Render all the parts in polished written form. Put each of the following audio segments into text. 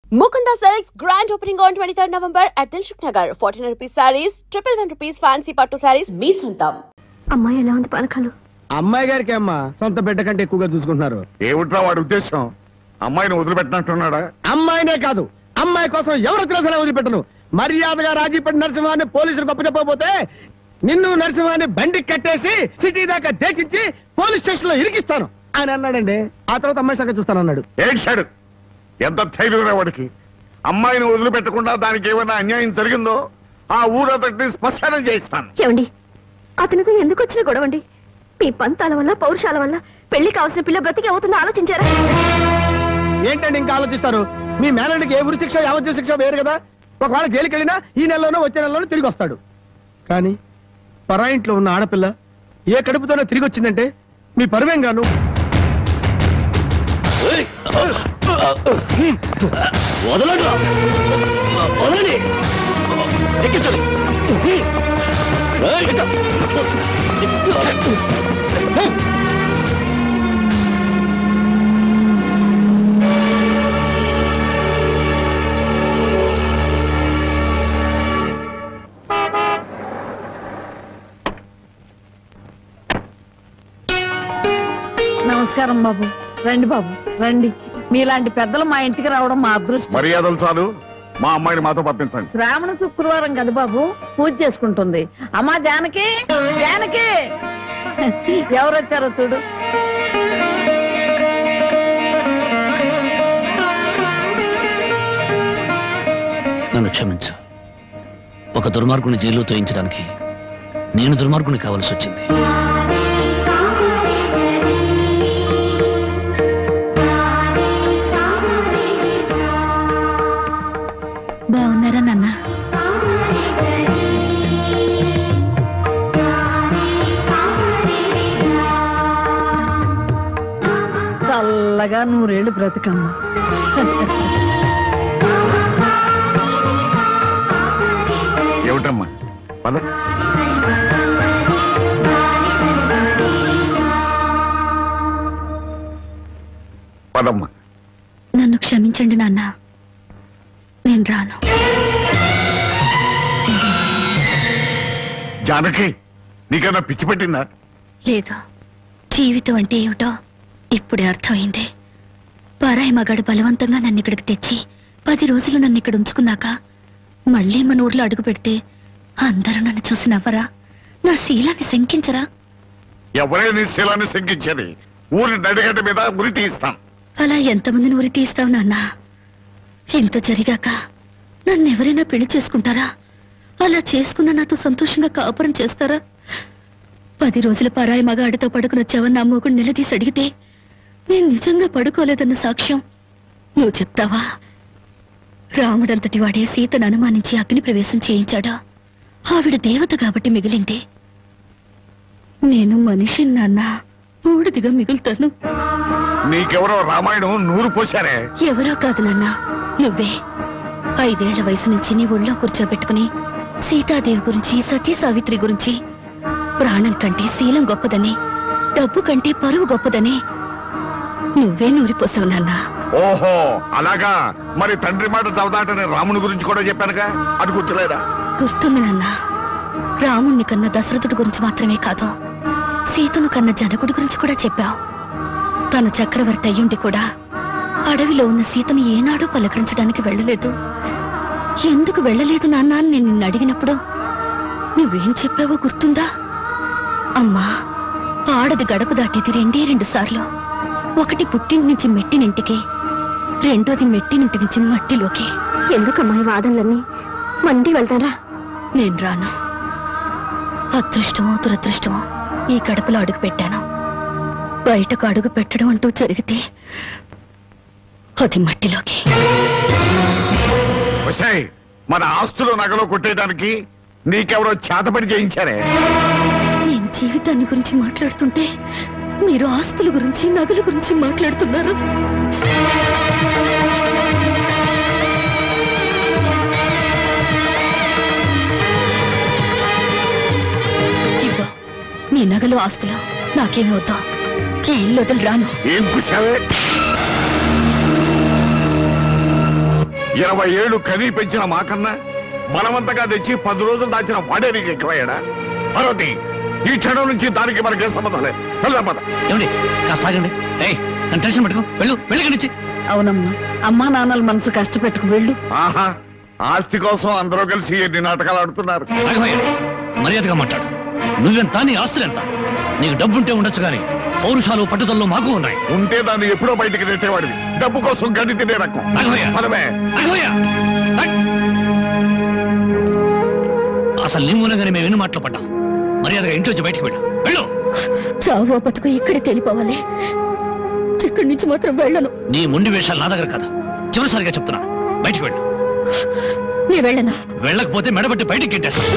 Mukunda Silks grand opening on 23rd November at Dilshuk Nagar. 1400 rupees sarees, 111 rupees fancy pattu sarees. మీ సొంతం. అమ్మాయి ఎలా ఉంది పానకాలు? అమ్మాయి గారికి అమ్మ సొంత బిడ్డ కంటే ఎక్కువగా చూసుకుంటున్నారు. ఏమిట్రా వాడి ఉద్దేశం? అమ్మాయిని వదిలిపెట్టినట్టున్నాడా? అమ్మాయినే కాదు, అమ్మాయి కోసం ఎవరు తెలిసినా వదిలిపెట్టను. మర్యాదగా రాజీపేట నరసింహాన్ని పోలీసులు గొప్ప చెప్పకపోతే నిన్ను నరసింహాన్ని బండి కట్టేసి సిటీ దాకా దేకించి పోలీస్ స్టేషన్ లో ఇరికిస్తాను అని అన్నాడండి. ఆ తర్వాత అమ్మాయి సంగతి చూస్తానన్నాడు. ఏడ్చాడు. ఎంత ధైర్యం వాడికి! అమ్మాయిని వదిలిపెట్టకుండా దానికి ఏమైనా అన్యాయం జరిగిందో ఆ ఊరంతటిని స్పష్టం చేయిస్తాను. ఏమండి, అతనితో ఎందుకు వచ్చిన గొడవండి? మీ పంతాల వల్ల పౌరుషాల వల్ల పెళ్లి కావాల్సిన పిల్ల బ్రతికి అవుతుందో ఆలోచించారా? ఏంటండి ఇంకా ఆలోచిస్తారు? మీ మేనడికి ఏ ఉరి శిక్ష యావజ్జీవ శిక్ష వేరు కదా. ఒకవేళ జైలుకి వెళ్ళినా ఈ నెలలోనో వచ్చే నెలలోనో తిరిగి వస్తాడు. కానీ పరాయింట్లో ఉన్న ఆడపిల్ల ఏ కడుపుతోనో తిరిగి వచ్చిందంటే మీ పరువేం గాను. నమస్కారం బాబు. రండి బాబు రండి. మీలాంటి పెద్దలు మా ఇంటికి రావడం మా అదృష్టం. మర్యాదలు చాలు, మా అమ్మాయిని మాతో పంపించండి. శ్రావణ శుక్రవారం కదా బాబు, పూజ చేసుకుంటుంది. అమ్మా జానకి, జానకి ఎవరొచ్చారో చూడు. నన్ను క్షమించు. ఒక దుర్మార్గుని జైల్లో తోయించడానికి నేను దుర్మార్గుని కావాల్సి వచ్చింది. బాగున్నారా నాన్న? చల్లగా నూరేళ్ళు బ్రతుకమ్మా. ఏమిటమ్మా? పద. పదమ్మా. నన్ను క్షమించండి నాన్న, నేను రాను. జానకి, నీకన్నా పిచ్చి పెట్టిందా? లేదు, జీవితం అంటే ఏమిటో ఇప్పుడే అర్థమైంది. పరాయి మగాడు బలవంతంగా నన్ను ఇక్కడికి తెచ్చి 10 రోజులు నన్ను ఇక్కడ ఉంచుకున్నాక మళ్ళీ మన ఊర్లో అడుగు పెడితే అందరూ నన్ను చూసి నవ్వరా? నా శీలాన్ని శంకించరా? ఎవరైనా నీ శీలాన్ని శంకించేది? ఊరి నడిగడ్డ మీద ఉరి తీస్తాం. అలా ఎంతమందిని ఉరి తీస్తావు నాన్న? ఇంత జరిగాక నన్ను ఎవరైనా పెళ్లి చేసుకుంటారా? అలా చేసుకున్న నాతో సంతోషంగా కాపురం చేస్తారా? 10 రోజుల పరాయి మగాడితో పడుకుని వచ్చావని నా మొగుడు నిలదీసి అడిగితే నేను నిజంగా పడుకోలేదన్న సాక్ష్యం నువ్వు చెప్తావా? రాముడంతటి వాడే సీతను అనుమానించి అగ్ని ప్రవేశం చేయించాడా? ఆవిడ దేవత కాబట్టి మిగిలింది. నేను మనిషి నాన్న, బూడిదిగా మిగులుతాను. నీకెవరో రామాయణం నూరు పోశారే. ఎవరో కాదు నాన్న, నువ్వే. 5 ఏళ్ల వయసు నుంచి నీ ఒళ్ళో కూర్చోబెట్టుకుని సీతాదేవి గురించి, సతీ సావిత్రి గురించి, ప్రాణం కంటే శీలం గొప్పదని, డబ్బు కంటే పరువు గొప్పదని నువ్వే నూరిపోసావు నాన్న. ఓహో అలాగా. మరి తండ్రి మాట చవదాటని రాముని గురించి కూడా చెప్పానుగా, అది గుర్తులేదా? గుర్తుంది నాన్న. రాముణ్ణి కన్నా దశరథుడి గురించి మాత్రమే కాదు, సీతను కన్నా జనకుడి గురించి కూడా చెప్పావు. తను చక్రవర్తి అయ్యుండి కూడా అడవిలో ఉన్న సీతను ఏనాడూ పలకరించడానికి వెళ్ళలేదు. ఎందుకు వెళ్ళలేదు నాన్న అని నేను నిన్ను అడిగినప్పుడు నువ్వేం చెప్పావో గుర్తుందా? అమ్మా, ఆడది గడప దాటేది 2 సార్లు. ఒకటి పుట్టింటి నుంచి మెట్టినింటికి, రెండోది మెట్టినింటి నుంచి మట్టిలోకి. ఎందుకమ్మా ఈ వాదనలన్నీ? మండి వెళ్తారా? నేను రాను. అదృష్టమో దురదృష్టమో ఈ గడపలో అడుగు పెట్టాను. బయటకు అడుగు పెట్టడం అంటూ జరిగితే అది మట్టిలోకి. మన ఆస్తులు నగలో కొట్టేయడానికి నీకెవరో చేతపడి చేయించారే? నేను జీవితాన్ని గురించి మాట్లాడుతుంటే మీరు ఆస్తుల గురించి, నగల గురించి మాట్లాడుతున్నారు. ఇదో నీ నగలు, ఆస్తులు నాకేమి వద్దా? ఈ ఇల్లు వదిలి రాను. ఏం కుషావే? 20 ఏళ్ళు కనీ పెంచిన మాకన్నా బలవంతంగా తెచ్చి 10 రోజులు దాచిన వాడే నీకు ఎక్కువయ్యాడా? పార్వతి, ఈ క్షణం నుంచి దానికి మనకే సంబంధం లేదు. వెళ్దాం. ఏమండి కాస్త ఆగండి. నన్ను టెన్షన్ పెట్టుకో. వెళ్ళి అవునమ్మా, అమ్మా నాన్నల మనసు కష్టపెట్టుకు వెళ్ళు. ఆహా, ఆస్తి కోసం అందరూ కలిసి ఎన్ని నాటకాలు ఆడుతున్నారు. మర్యాదగా మాట్లాడు. నువ్వెంత, నీ ఆస్తులెంత? నీకు డబ్బుంటే ఉండొచ్చు కానీ పౌరుషాలు పట్టుదలలో మాకు ఉన్నాయి. ఉంటే దాన్ని ఎప్పుడో బయటికి నెట్టేవాడివి. డబ్బు కోసం గడ్డి తినే రకం. అసలు నీ మూలంగానే మేము ఎన్ని మాటలు పడ్డాం. మర్యాదగా ఇంట్లోంచి బయటికి వెళ్ళు. చావో బతుకు ఇక్కడే తెలిపోవాలి. ఇక్కడి నుంచి మాత్రం వెళ్ళను. నీ మొండి వేషాలు నా దగ్గర కదా. చివరిసారిగా చెప్తున్నా, బయటికి వెళ్ళు. నీ వెళ్ళను. వెళ్ళకపోతే మెడబట్టి బయటికి గెట్టేస్తాను.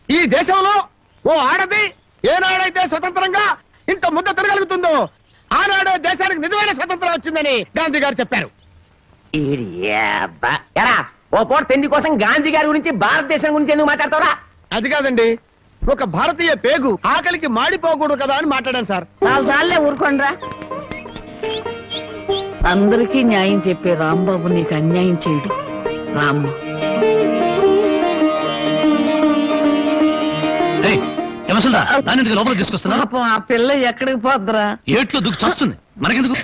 ఈ దేశంలో ఓ ఆడది ఏనాడైతే స్వతంత్రంగా ఇంత ముద్ద తిరగలుగుతుందో ఆనాడే దేశానికి నిజమైన స్వతంత్రం వచ్చిందని గాంధీ గారు చెప్పారు. ఓ పూట తిండి కోసం గాంధీ గారి గురించి భారతదేశం గురించి ఎందుకు మాట్లాడతారా? అది కాదండి, ఒక భారతీయ పేగు ఆకలికి మాడిపోకూడదు కదా అని మాట్లాడాను సార్. చాలే ఊరుకోండ్రా. అందరికీ న్యాయం చెప్పే రాంబాబు నీకు అన్యాయం చేయడు. రామ్మ, లోపలికి తీసుకొస్తున్నా. ఆ పిల్ల ఎక్కడికి పోద్దురా? ఏట్లో దుక్కు చస్తుంది, మనకెందుకు?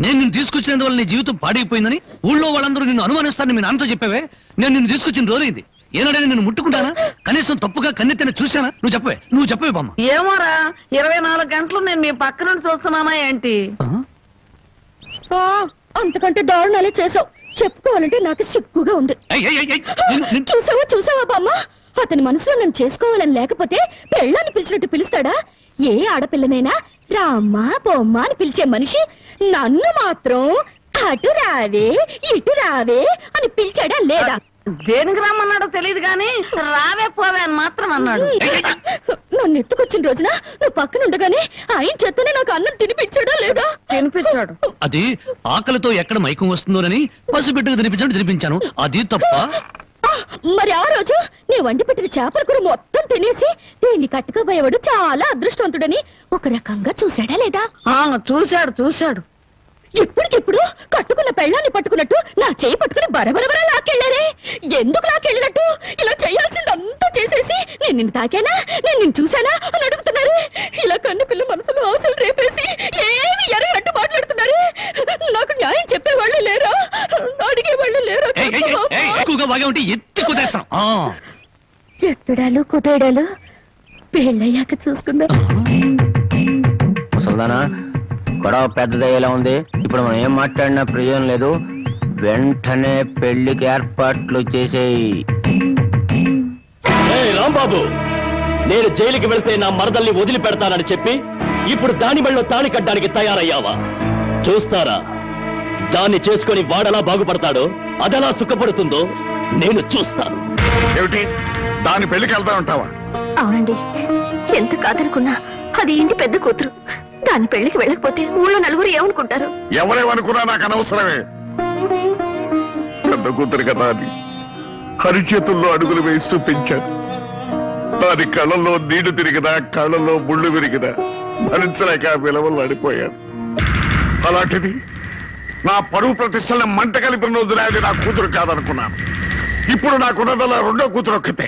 నేను నిన్ను తీసుకొచ్చినందువల్ల నీ జీవితం పాడైపోయిందని ఊళ్ళో వాళ్ళందరూ నిన్ను అనుమానిస్తారని మీ నాన్నతో చెప్పావే. నేను నిన్ను తీసుకొచ్చిన రోజైంది. ఏనాడైనా నేను ముట్టుకుంటానా? కనీసం తప్పుగా కన్నెత్తని చూశానా? నువ్వు చెప్పవే బామ్మ. ఏమోరా, 24 గంటలు నేను మీ పక్క నుండి చూస్తున్నానా ఏంటి? అంతకంటే దారుణాలే చేసావు. చెప్పుకోవాలంటే నాకు సిగ్గుగా ఉంది. చూసావా బామ్మ, అతని మనసులో నన్ను చేసుకోవాలని లేకపోతే పెళ్ళాన్ని పిలిచినట్టు పిలుస్తాడా? ఏ ఆడపిల్లనైనా రామ్మా బొమ్మ అని పిలిచే మనిషి నన్ను మాత్రం అటు రావే ఇటు రావే అని పిలిచాడా లేదా? దేనికి రమ్మన్నాడో తెలియదు గాని రావే పోవే అని మాత్రం అన్నాడు. నన్ను ఎత్తుకొచ్చిన రోజున నువ్వు పక్కన ఉండగానే ఆయన చేతనే నాకు అన్నం తినిపించాడా లేదా? తినిపించాడు. అది ఆకలితో ఎక్కడ మైకం వస్తుందోనని పసిబిడ్డకు తినిపించాను. అది తప్ప. మరి ఆ రోజు నీ వండి పెట్టిన చేపల కూర మొత్తం తినేసి దీన్ని కట్టుకోబోయేవాడు చాలా అదృష్టవంతుడని ఒక రకంగా చూశాడా లేదా? చూశాడు. ఇప్పటికిప్పుడు కట్టుకున్న పెళ్ళాన్ని పట్టుకున్నట్టు నా చేయి పట్టుకుని బరబరబర లాక్కెళ్ళారే. ఎందుకు లాక్కెళ్ళినట్టు? ఇలా చేయాల్సిందంతా చేసేసి నేను నిన్ను తాకానా, నేను నిన్ను చూశానా అని అడుగుతున్నారు. ఇలా కన్ను పిల్ల మనసులో ఆశలు రేపేసి ఏమి ఎరగనట్టు మాట్లాడుతున్నారు. నాకు న్యాయం చెప్పేవాళ్ళు లేరా? అడిగేవాళ్ళు లేరా? ఎత్తుడాలు కుదేడాలు పెళ్ళయ్యాక చూసుకుందాం. ముసల్దానా, గొడవ పెద్దదయ్యేలా ఉంది. ఇప్పుడు మనం ఏం మాట్లాడినా ప్రయోజనం లేదు. వెంటనే పెళ్లికి ఏర్పాట్లు చేసేయి. రాంబాబు, నేను జైలుకి వెళ్తే నా మరదల్ని వదిలిపెడతానని చెప్పి ఇప్పుడు దాని మెళ్ళో తాళి కట్టడానికి తయారయ్యావా? చూస్తారా దాన్ని చేసుకుని వాడలా బాగుపడతాడో, అదెలా సుఖపడుతుందో నేను చూస్తాను. ఏమిటి దాని పెళ్లికి వెళ్తా ఉంటావా? అవునండి, ఎంత కాదనుకున్నా అది ఇంటి పెద్ద కూతురు. దాని పెళ్లికి వెళ్ళకపోతే ఊళ్ళో నలుగురు ఏమనుకుంటారు? ఎవరేమనుకున్నా నాకు అనవసరమే. పెద్ద కూతురు కదా అని హరిచేతుల్లో అడుగులు వేస్తూ పెంచాను. దాని కళ్ళల్లో నీళ్లు తిరిగినా కళ్ళల్లో ముళ్ళు విరిగినా భరించలేక విలవలు అడిపోయాను. అలాంటిది నా పరువు ప్రతిష్టలను మంట కలిపిన రోజున అది నా కూతురు కాదనుకున్నాను. ఇప్పుడు నాకున్నదల్లా రెండో కూతురు ఒక్కతే.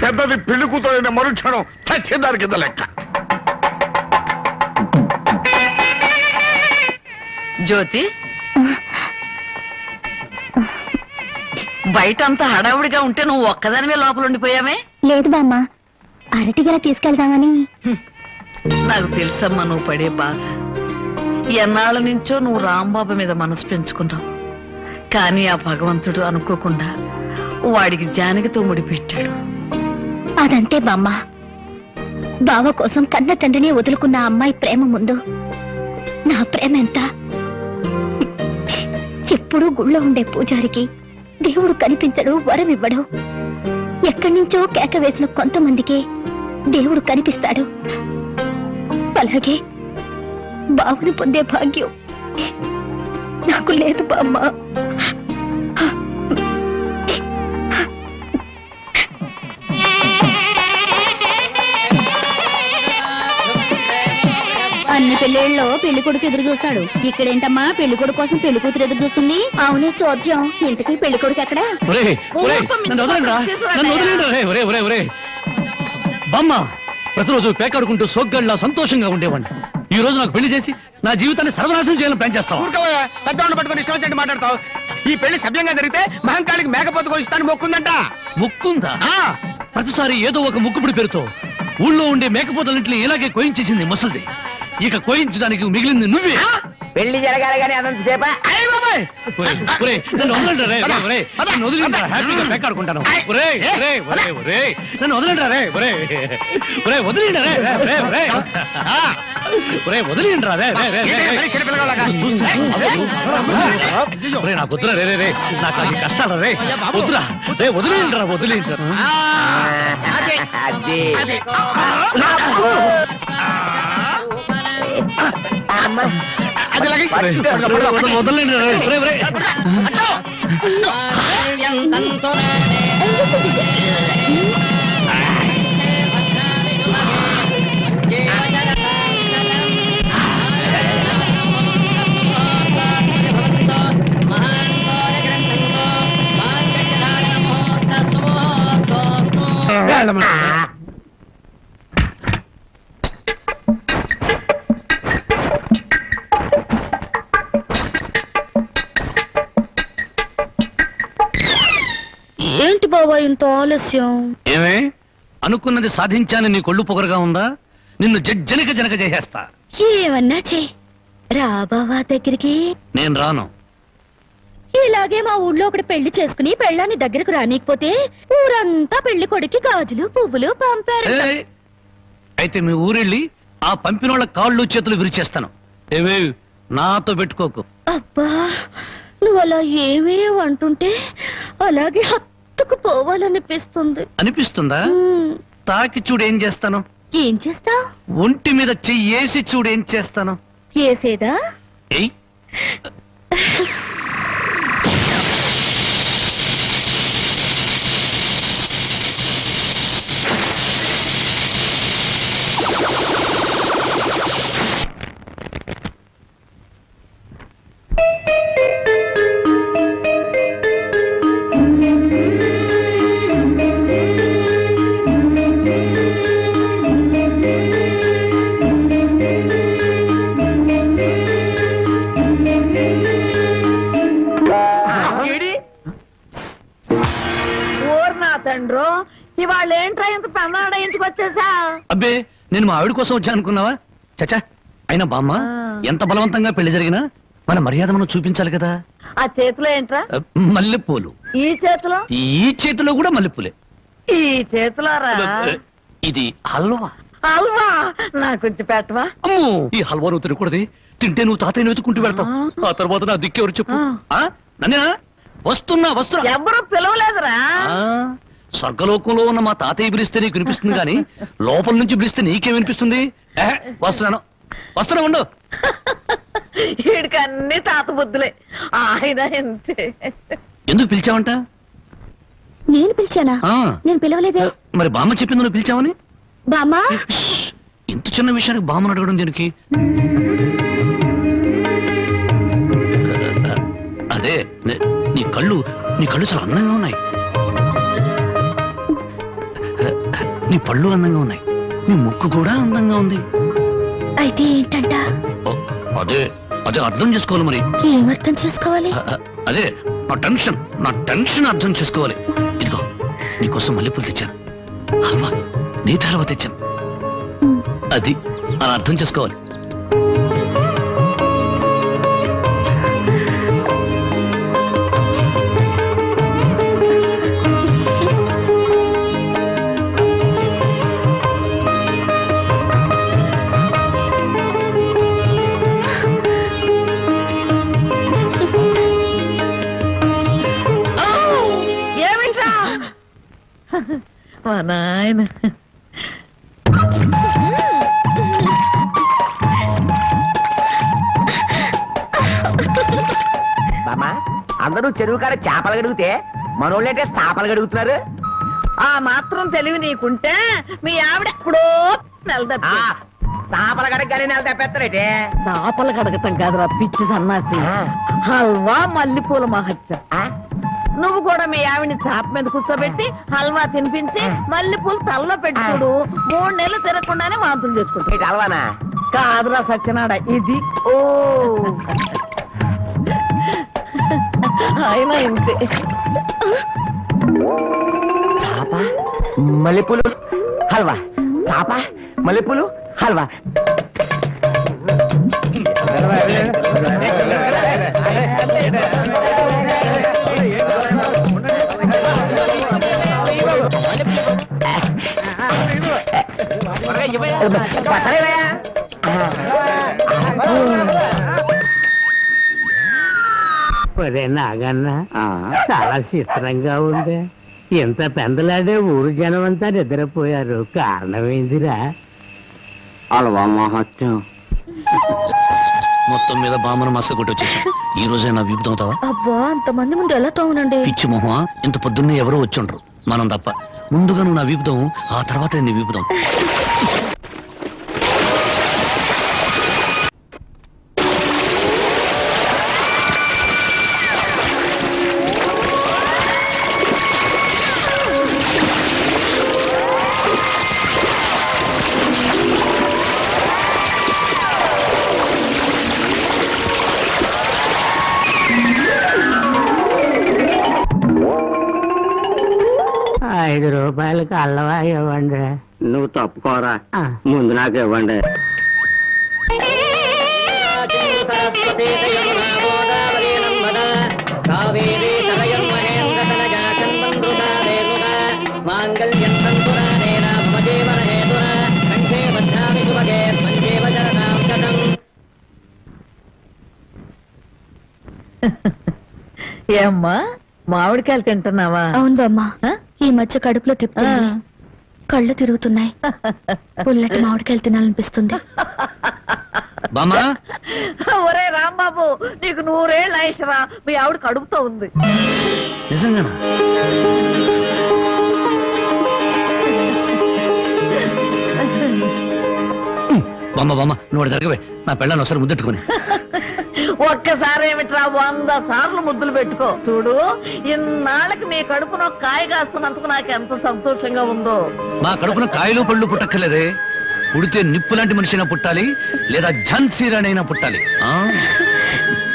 పెద్దది పెళ్లి కూతురు అయిన మరుక్షణం చచ్చేదాని కింద లెక్క. జ్యోతి, బయటంతా హడావుడిగా ఉంటే నువ్వు ఒక్కదానివే లోపల ఉండిపోయామే? లేదు బామ్మ, అరటిగల తీసుకెళ్దామని. నాకు తెలుసమ్మా నువ్వు పడే బాధ. ఎన్నాళ్ళ నుంచో నువ్వు రాంబాబు మీద మనసు పెంచుకున్నావు. కానీ ఆ భగవంతుడు అనుకోకుండా వాడికి జానకితో ముడిపెట్టాడు. అదంతే బామ్మ. బావ కోసం కన్న తండ్రిని వదులుకున్న అమ్మాయి ప్రేమ ముందు నా ప్రేమ ఎంత? ఎప్పుడూ గుళ్ళో ఉండే పూజారికి దేవుడు కనిపించడు, వరం ఇవ్వడు. ఎక్కడి నుంచో కేక వేసిన కొంతమందికి దేవుడు కనిపిస్తాడు. అలాగే బావుని పొందే భాగ్యం నాకు లేదు బామ్మ. అన్ని పెళ్లిళ్ళలో పెళ్లి కొడుకు ఎదురు చూస్తాడు. ఇక్కడేంటమ్మా పెళ్లి కొడుకు కోసం పెళ్లి కూతురు ఎదురు చూస్తుంది? అవునే చోద్యం. ఇంతకీ పెళ్లి కొడుకు ఎక్కడా? బామ్మ, ప్రతిరోజు పేకాడుకుంటూ సోగ్గాడిలా సంతోషంగా ఉండేవాడిని. ఈ రోజు నాకు పెళ్లి చేసి నా జీవితాన్ని సర్వనాశనం చేయాలని ప్లాన్ చేస్తావు. పెద్దవాళ్ళు పట్టుకొని ఇష్టం వచ్చినట్టు మాట్లాడతావు. ఈ పెళ్లి సభ్యంగా జరిగితే మహంకాళికి మేకపోతు కోసిస్తాను మొక్కుందంట. ముక్కుందా? ప్రతిసారి ఏదో ఒక ముక్కుపుడి పేరుతో ఊళ్ళో ఉండే మేకపోతలన్నింటినీ ఇలాగే కోయించేసింది ముసలిది. ఇక కోయించడానికి మిగిలింది నువ్వే. పెళ్లి జరగాలి కానీ అదంత సేపా? నన్ను వదలండి, హ్యాపీగా పేకాడుకుంటాను. నన్ను వదలండి రే, వదిలేండి నాకు వద్దురా రే, నాకు అది కష్టాలు రే, వద్దురా రే, వదిలేండి. వదలండి ఏంటి బాబా ఇంత ఆలస్యం? ఏమే అనుకున్నది సాధించాలని నీ కొళ్ళు పొగరుగా ఉందా? నిన్ను జనక చేసేస్తా. ఏమన్నా చే రా బావా దగ్గరికి. నేను రాను. ఇలాగే మా ఊళ్ళో ఒకటి పెళ్లి చేసుకుని పెళ్ళాన్ని దగ్గరకు రానికపోతే ఊరంతా పెళ్లి కొడుకి గాజులు పువ్వులు పంపారు. అయితే మీ ఊరెళ్ళి ఆ పంపినోళ్ళ కాళ్ళు చేతులు విరిచేస్తాను. ఏవే నాతో పెట్టుకోకు. అబ్బా, నువ్వు అలా ఏమీ అంటుంటే అలాగే హత్తుకు పోవాలనిపిస్తుంది. అనిపిస్తుందా? తాకి చూడు ఏం చేస్తాను. ఏం చేస్తావు? ఒంటి మీద చెయ్యేసి చూడు ఏం చేస్తాను. ఏసేదా? ఏయ్ తండ్రో, ఇవాళ ఏంట్రా ఇంత పెన్నాడ ఎంచుకొచ్చేసా? అబ్బే, నేను మా ఆవిడ కోసం వచ్చా అనుకున్నావా? చచ్చా, అయినా బామ్మ ఎంత బలవంతంగా పెళ్లి జరిగినా మన మర్యాద మనం చూపించాలి కదా. ఆ చేతిలో ఏంట్రా? మల్లెపూలు. ఈ చేతిలో? ఈ చేతిలో కూడా మల్లెపూలే. ఈ చేతిలో రా. ఇది హల్వా. హల్వా నాకు కొంచెం పెట్టవా? అమ్మో, ఈ హల్వా నువ్వు తినకూడదు. తింటే నువ్వు తాతయ్యను వెతుకుంటూ వెళ్తావు. ఆ తర్వాత నా దిక్కెవరు చెప్పు. నన్నేనా? వస్తున్నా. ఎవరు పిలవలేదురా. స్వర్గలోకంలో ఉన్న మా తాతయ్య పిలిస్తే నీకు వినిపిస్తుంది కానీ లోపల నుంచి పిలిస్తే నీకేం వినిపిస్తుంది? వస్తున్నా ఉండు. వీడికి అన్ని తాత బుద్ధులే. ఆయన ఎంతే. ఎందుకు పిలిచావంట? నేను పిలిచానా? నేను పిలవలేదే. మరి బామ్మ చెప్పింది నువ్వు పిలిచావని. బామ్మా, ఇంత చిన్న విషయానికి బామ్మను అడగడం దీనికి? అదే నీ కళ్ళు చాలా అందంగా ఉన్నాయి. నీ పళ్ళు అందంగా ఉన్నాయి. నీ ముక్కు కూడా అందంగా ఉంది. అయితే ఏంటంట? అదే అర్థం చేసుకోవాలి. మరి ఏం అర్థం చేసుకోవాలి? అదే నా టెన్షన్ అర్థం చేసుకోవాలి. ఇదిగో నీకోసం మల్లెపూలు తెచ్చాను. హల్వా నీ హల్వా తెచ్చాను. అది అలా అర్థం చేసుకోవాలి. మా నాయన బామ్మా అందరూ చెరువు కాడ చేపలు గడిగితే మనోళ్ళంటే చేపలు గడుగుతున్నారు. ఆ మాత్రం తెలివి నీకుంటే మీ ఆవిడ ఎప్పుడో నెలదప్పి చేపల గడగానే నెల తప్పేస్తారేటే. చేపలు కడగటం కాదురా పిచ్చి సన్నాసి, హల్వా మల్లెపూల మహత్యం. నువ్వు కూడా మీ ఆవిడ్ని చాప మీద కూర్చోబెట్టి హల్వా తినిపించి మల్లెపూలు తలలో పెట్టి చూడు, 3 నెలలు తిరగకుండానే వాంతులు చేసుకుంటాడు. హల్వానా? కాదురా సత్యనాడ, ఇది ఓ అయినా ఇంతే. చాప మల్లెపూలు హల్వా, చాప మల్లెపూలు హల్వా. నాగన్నా చాలా చిత్రంగా ఉంది. ఎంత పెందలాడే ఊరు జనం అంతా నిద్రపోయారు, కారణం ఏందిరా? హల్వా మహత్యం. మొత్తం మీద బామ్మను మసక కొట్టి వచ్చేసాం. ఈ రోజే నా వీపు తోముతావా? అబ్బా అంతమంది ముందు ఎలా తోమనండి? పిచ్చి మొహమా, ఇంత పొద్దున్నే ఎవరో వచ్చుండ్రు, మనం తప్ప. ముందుగా నువ్వు నా వీపుతాం, ఆ తర్వాత నీ వీపుతాం. ₹5 అల్లవా ఇవ్వండి. నువ్వు తప్పుకోరా, ముందు నాకు ఇవ్వండి. ఏమ్మా మామిడికాయలు తింటున్నావా? అవును బామ్మ, ఈ మధ్య కడుపులో తిప్పుతుంది, కళ్ళు తిరుగుతున్నాయి, పుల్లటి మామిడికాయలు తినాలనిపిస్తుంది. ఒరే రాంబాబు, నీకు 100 ఏళ్ళు ఆయుషరా, మీ ఆవిడ కడుపుతో ఉంది. నిజంగానా? బామ్మ బామ్మ, నువ్వు జరగవే, నా పెళ్ళాన్ని ఒకసారి ముద్దెట్టుకుని. ఒక్కసారి ఏమిట్రా, 100 సార్లు ముద్దులు పెట్టుకో. చూడు, ఇన్నాళ్ళకి మీ కడుపున కాయ కాస్తున్నందుకు నాకు ఎంత సంతోషంగా ఉందో. మా కడుపున కాయలు పళ్ళు పుట్టక్కర్లేదే, పుడితే నిప్పు లాంటి మనిషినా పుట్టాలి, లేదా ఝాన్సీ రాణి అయినా పుట్టాలి.